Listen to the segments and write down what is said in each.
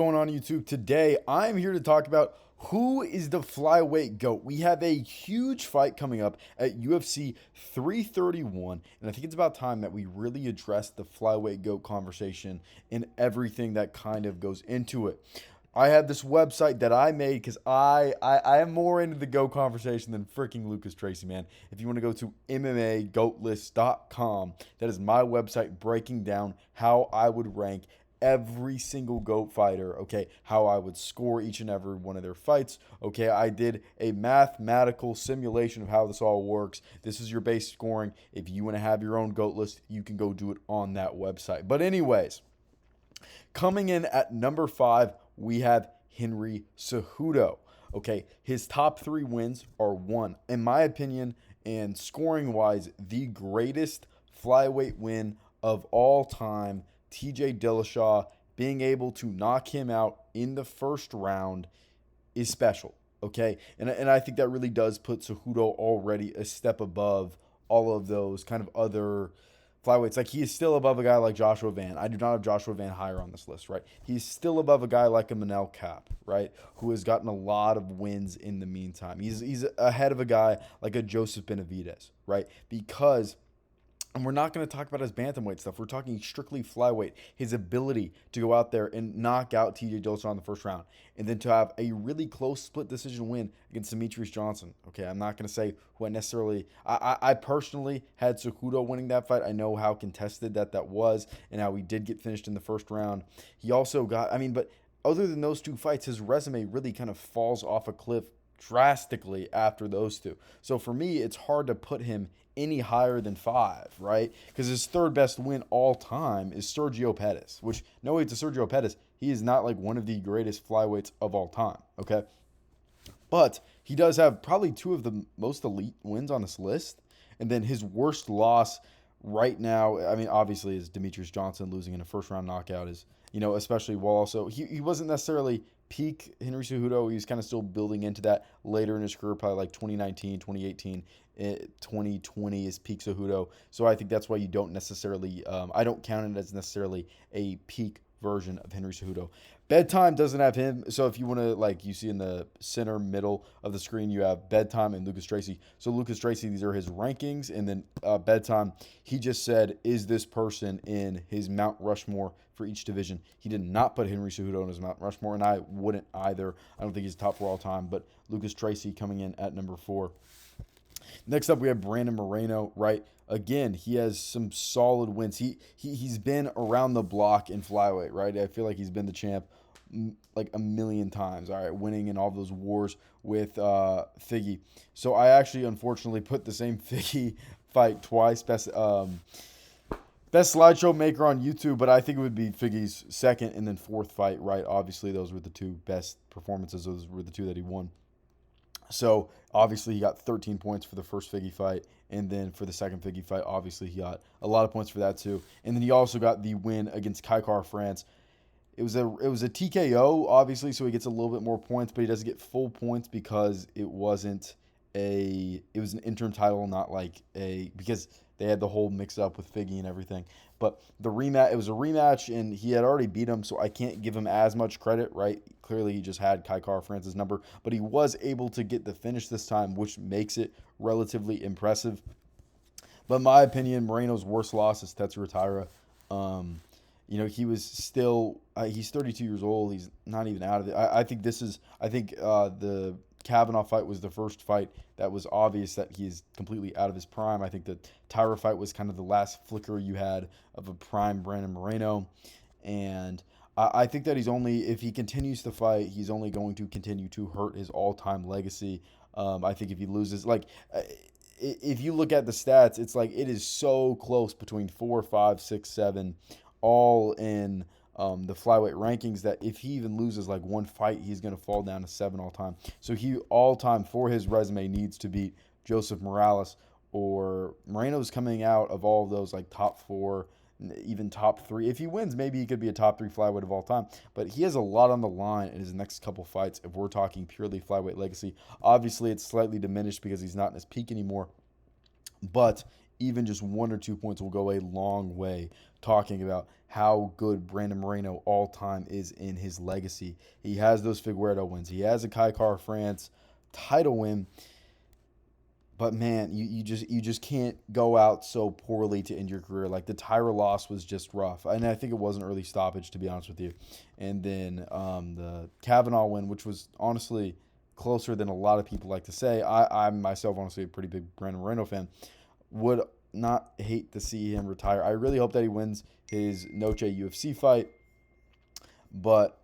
Going on YouTube today, I'm here to talk about who is the flyweight GOAT. We have a huge fight coming up at UFC 331, and I think it's about time that we really address the flyweight GOAT conversation and everything that kind of goes into it. I have this website that I made because I am more into the GOAT conversation than freaking Lucas Tracy, man. If you want to go to MMAGoatlist.com, that is my website breaking down how I would rank every single GOAT fighter, okay, how I would score each and every one of their fights, okay. I did a mathematical simulation of how this all works. This is your base scoring. If you want to have your own GOAT list, you can go do it on that website. But anyways, coming in at number 5, we have Henry Cejudo. Okay, his top 3 wins are one, in my opinion, and scoring wise, the greatest flyweight win of all time. TJ Dillashaw being able to knock him out in the first round is special, okay? And I think that really does put Cejudo already a step above all of those kind of other flyweights. Like, he is still above a guy like Joshua Van. I do not have Joshua Van higher on this list, right? He's still above a guy like a Manel Cap, right? Who has gotten a lot of wins in the meantime. He's ahead of a guy like a Joseph Benavidez, right? Because, and we're not going to talk about his bantamweight stuff. We're talking strictly flyweight. His ability to go out there and knock out TJ Dillashaw in the first round, and then to have a really close split decision win against Demetrius Johnson. Okay, I'm not going to say who I necessarily. I personally had Cejudo winning that fight. I know how contested that was, and how he did get finished in the first round. He also got. But other than those two fights, his resume really kind of falls off a cliff drastically after those two. So for me, it's hard to put him any higher than 5, right? Because his third best win all time is Sergio Pettis, which, no way to Sergio Pettis, he is not like one of the greatest flyweights of all time, okay? But he does have probably 2 of the most elite wins on this list. And then his worst loss right now, obviously, is Demetrius Johnson losing in a first round knockout, is, especially while also, he wasn't necessarily peak Henry Cejudo. He was kind of still building into that later in his career, probably like 2019, 2018, 2020 is peak Cejudo. So I think that's why you don't necessarily, I don't count it as necessarily a peak version of Henry Cejudo. Bedtime doesn't have him. So if you want to, like you see in the center middle of the screen, you have Bedtime and Lucas Tracy. So Lucas Tracy, these are his rankings. And then Bedtime, he just said, is this person in his Mount Rushmore for each division? He did not put Henry Cejudo in his Mount Rushmore, and I wouldn't either. I don't think he's top 4 all time, but Lucas Tracy coming in at number 4. Next up, we have Brandon Moreno, right? Again, he has some solid wins. He's been around the block in flyweight, right? I feel like he's been the champ like a million times, all right, winning in all those wars with Figgy. So I unfortunately put the same Figgy fight twice, best slideshow maker on YouTube, but I think it would be Figgy's second and then 4th fight, right? Obviously, those were the 2 best performances. Those were the 2 that he won. So, obviously, he got 13 points for the first Figgy fight, and then for the second Figgy fight, obviously, he got a lot of points for that, too. And then he also got the win against Kai France. It was a TKO, obviously, so he gets a little bit more points, but he doesn't get full points because it was an interim title, not like because they had the whole mix up with Figgy and everything. But it was a rematch, and he had already beat him, so I can't give him as much credit, right? Clearly, he just had Kai France's number, but he was able to get the finish this time, which makes it relatively impressive. But in my opinion, Moreno's worst loss is Tetsuya Taira. He was still, he's 32 years old. He's not even out of it. I think the Kavanaugh fight was the first fight that was obvious that he's completely out of his prime. I think the Taira fight was kind of the last flicker you had of a prime Brandon Moreno. And I think that if he continues to fight, he's only going to continue to hurt his all-time legacy. I think if he loses, if you look at the stats, it's like it is so close between 4, 5, 6, 7, all in the flyweight rankings, that if he even loses like one fight, he's going to fall down to 7 all time. So he all time for his resume needs to beat Joseph Morales, or Moreno's coming out of all of those like top 4, even top 3. If he wins, maybe he could be a top 3 flyweight of all time. But he has a lot on the line in his next couple fights if we're talking purely flyweight legacy. Obviously, it's slightly diminished because he's not in his peak anymore. But even just 1 or 2 points will go a long way talking about how good Brandon Moreno all time is in his legacy. He has those Figueroa wins. He has a Kai Car France title win. But man, you just can't go out so poorly to end your career. Like the Tyra loss was just rough, and I think it was an early stoppage, to be honest with you. And then the Kavanaugh win, which was honestly closer than a lot of people like to say. I'm myself honestly a pretty big Brandon Moreno fan. Would not hate to see him retire. I really hope that he wins his Noche UFC fight. But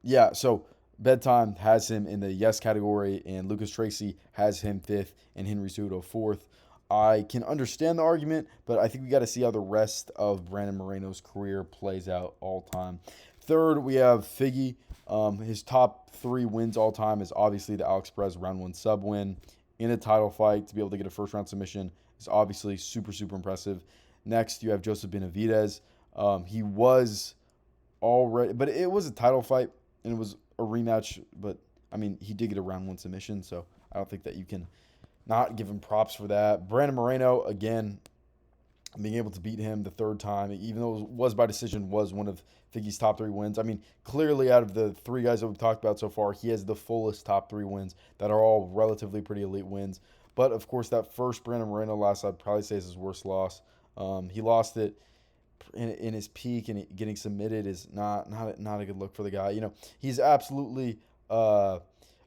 yeah, so Bedtime has him in the yes category, and Lucas Tracy has him fifth, and Henry Cejudo fourth. I can understand the argument, but I think we got to see how the rest of Brandon Moreno's career plays out all time. Third, we have Figgy. His top three wins all time is obviously the Alex Perez round one sub win in a title fight. To be able to get a first round submission is obviously super, super impressive. Next, you have Joseph Benavidez. He was already, but it was a title fight and it was a rematch. But I mean, he did get a round one submission, so I don't think that you can not give him props for that. Brandon Moreno, again, being able to beat him the third time, even though it was by decision, was one of Figgy's top three wins. I mean, clearly out of the three guys that we've talked about so far, he has the fullest top three wins that are all relatively pretty elite wins. But of course, that first Brandon Moreno loss, I'd probably say is his worst loss. He lost it in his peak, and getting submitted is not a good look for the guy. You know, he's absolutely.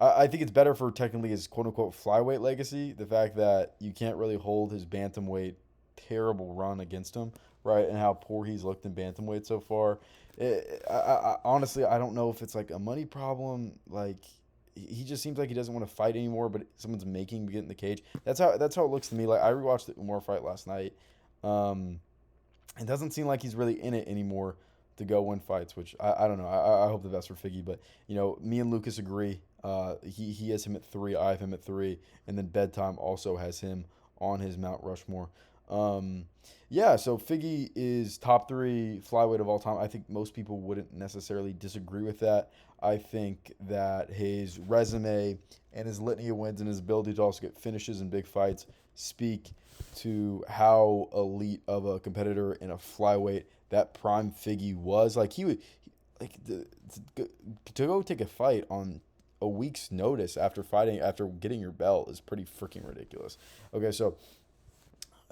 I think it's better for technically his quote unquote flyweight legacy. The fact that you can't really hold his bantamweight terrible run against him, right? And how poor he's looked in bantamweight so far. Honestly, I don't know if it's like a money problem. Like he just seems like he doesn't want to fight anymore, but someone's making him get in the cage. That's how it looks to me. Like I rewatched the Umar fight last night. It doesn't seem like he's really in it anymore to go win fights, which I don't know. I hope the best for Figgy, but you know, me and Lucas agree. He has him at 3. I have him at 3, and then Bedtime also has him on his Mount Rushmore. Yeah, so Figgy is top 3 flyweight of all time. I think most people wouldn't necessarily disagree with that. I think that his resume and his litany of wins and his ability to also get finishes in big fights speak to how elite of a competitor in a flyweight that prime Figgy was. Like he would, to go take a fight on a week's notice after getting your belt is pretty freaking ridiculous. Okay, so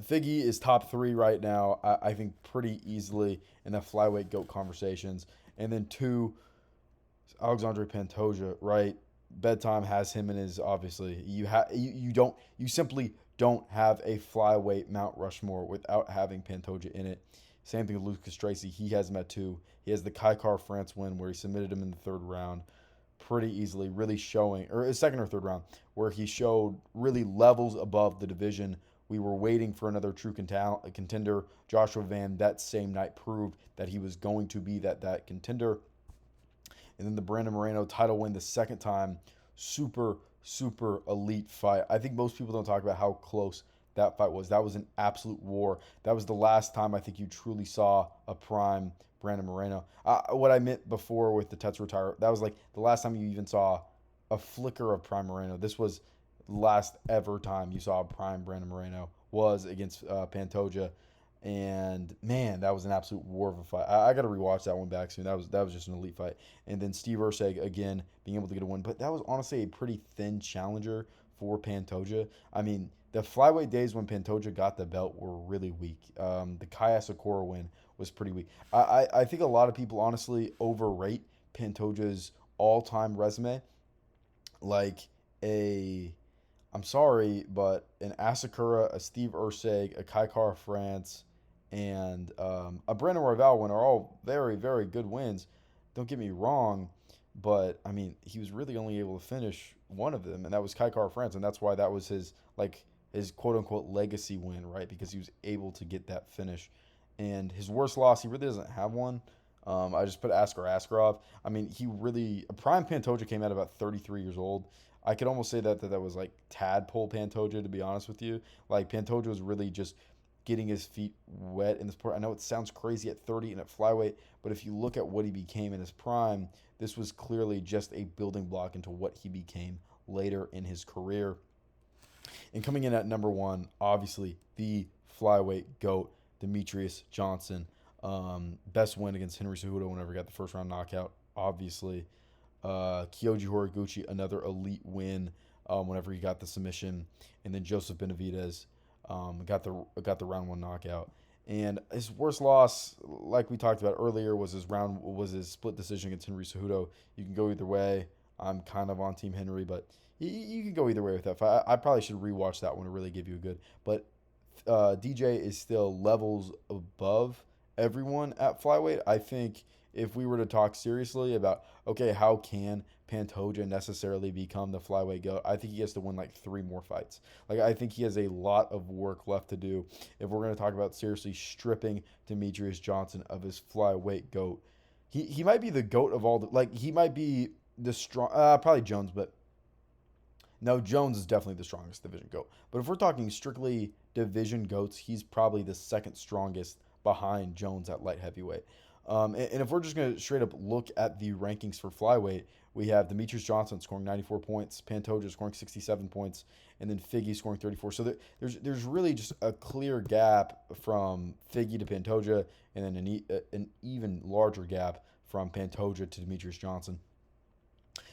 Figgy is top 3 right now. I think pretty easily in the flyweight GOAT conversations. And then 2, Alexandre Pantoja, right? Bedtime has him in his, obviously. You simply don't have a flyweight Mount Rushmore without having Pantoja in it. Same thing with Lucas Tracy. He has him at 2. He has the Kai Car France win where he submitted him in the third round pretty easily, really showing, or his second or third round, where he showed really levels above the division. We were waiting for another true contender. Joshua Van that same night proved that he was going to be that contender. And then the Brandon Moreno title win the second time. Super, super elite fight. I think most people don't talk about how close that fight was. That was an absolute war. That was the last time I think you truly saw a prime Brandon Moreno. What I meant before with the Tetsuo retire, that was like the last time you even saw a flicker of prime Moreno. This was the last ever time you saw a prime Brandon Moreno was against Pantoja. And man, that was an absolute war of a fight. I got to rewatch that one back soon. That was just an elite fight. And then Steve Urseg again being able to get a win, but that was honestly a pretty thin challenger for Pantoja. I mean, the flyweight days when Pantoja got the belt were really weak. The Kaya Sakura win was pretty weak. I think a lot of people honestly overrate Pantoja's all-time resume. Like I'm sorry, but an Asakura, a Steve Urseg, a Kai Car France, and a Brandon Royval win are all very, very good wins. Don't get me wrong, but I mean, he was really only able to finish one of them, and that was Kai Car France, and that's why that was his quote unquote legacy win, right? Because he was able to get that finish. And his worst loss, he really doesn't have one. I just put Askar Askarov. I mean, Prime Pantoja came out about 33 years old. I could almost say that was like tadpole Pantoja, to be honest with you. Like Pantoja was really just getting his feet wet in the sport. I know it sounds crazy at 30 and at flyweight, but if you look at what he became in his prime, this was clearly just a building block into what he became later in his career. And coming in at number 1, obviously the flyweight GOAT, Demetrius Johnson. Best win against Henry Cejudo whenever he got the first round knockout, obviously. Kyoji Horiguchi, another elite win whenever he got the submission, and then Joseph Benavidez got the round one knockout. And his worst loss, like we talked about earlier, was his split decision against Henry Cejudo. You can go either way. I'm kind of on Team Henry, but you can go either way with that fight. I probably should rewatch that one to really give you a good. But DJ is still levels above everyone at flyweight. I think if we were to talk seriously about, okay, how can Pantoja necessarily become the flyweight goat, I think he has to win like 3 more fights. Like, I think he has a lot of work left to do if we're going to talk about seriously stripping Demetrius Johnson of his flyweight goat. He might be the goat of all the, like, he might be the strong, probably Jones, but no, Jones is definitely the strongest division goat. But if we're talking strictly division goats, he's probably the second strongest behind Jones at light heavyweight. And if we're just going to straight up look at the rankings for flyweight, we have Demetrius Johnson scoring 94 points, Pantoja scoring 67 points, and then Figgy scoring 34. So there's really just a clear gap from Figgy to Pantoja, and then an even larger gap from Pantoja to Demetrius Johnson.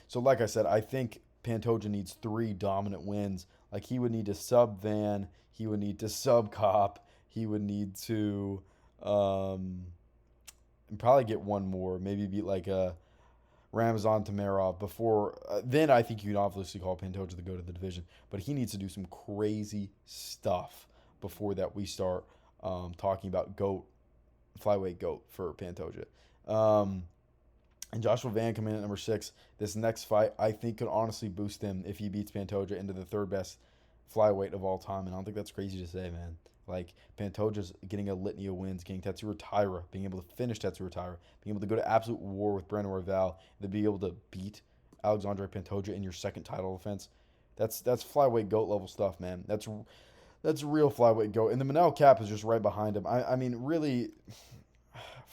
So like I said, I think Pantoja needs 3 dominant wins. Like, he would need to sub Van, he would need to sub Cop, he would need to and probably get one more, maybe beat like a Ramzan Tamarov before. Then I think you can obviously call Pantoja the go to the division, but he needs to do some crazy stuff before that we start talking about flyweight goat for Pantoja. And Joshua Van coming in at number 6. This next fight, I think, could honestly boost him if he beats Pantoja into the 3rd best flyweight of all time. And I don't think that's crazy to say, man. Like, Pantoja's getting a litany of wins, getting Tetsuya Taira, being able to finish Tetsuya Taira, being able to go to absolute war with Brandon Royval, and then be able to beat Alexandre Pantoja in your 2nd title defense. That's flyweight GOAT level stuff, man. That's real flyweight GOAT. And the Manel Cap is just right behind him. I mean, really,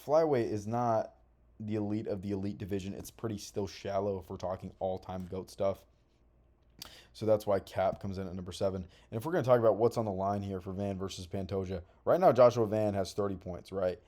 flyweight is not the elite of the elite division. It's pretty still shallow if we're talking all-time GOAT stuff. So that's why Cap comes in at number 7. And if we're going to talk about what's on the line here for Van versus Pantoja, right now Joshua Van has 30 points, right?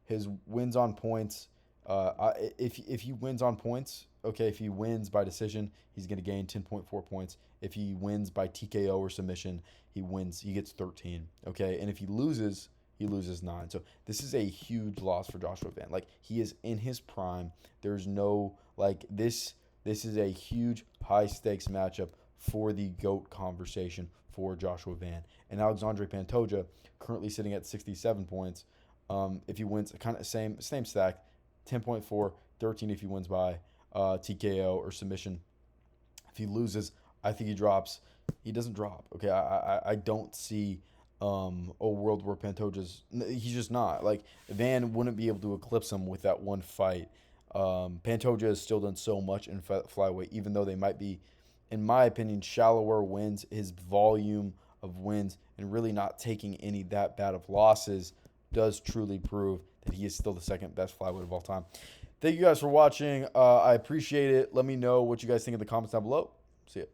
His wins on points, if he wins on points, okay, if he wins by decision, he's going to gain 10.4 points. If he wins by TKO or submission, he gets 13, okay? And if he loses 9. So this is a huge loss for Joshua Van. Like, he is in his prime. There's no, like, this is a huge high-stakes matchup for the GOAT conversation for Joshua Van. And Alexandre Pantoja, currently sitting at 67 points. If he wins, kind of same stack, 10.4, 13 if he wins by TKO or submission. If he loses, I think he drops. He doesn't drop. Okay, I don't see a world where he's just not. Like, Van wouldn't be able to eclipse him with that one fight. Pantoja has still done so much in flyweight, even though they might be, in my opinion, shallower wins. His volume of wins and really not taking any that bad of losses does truly prove that he is still the 2nd best flyweight of all time. Thank you guys for watching. I appreciate it. Let me know what you guys think in the comments down below. See ya.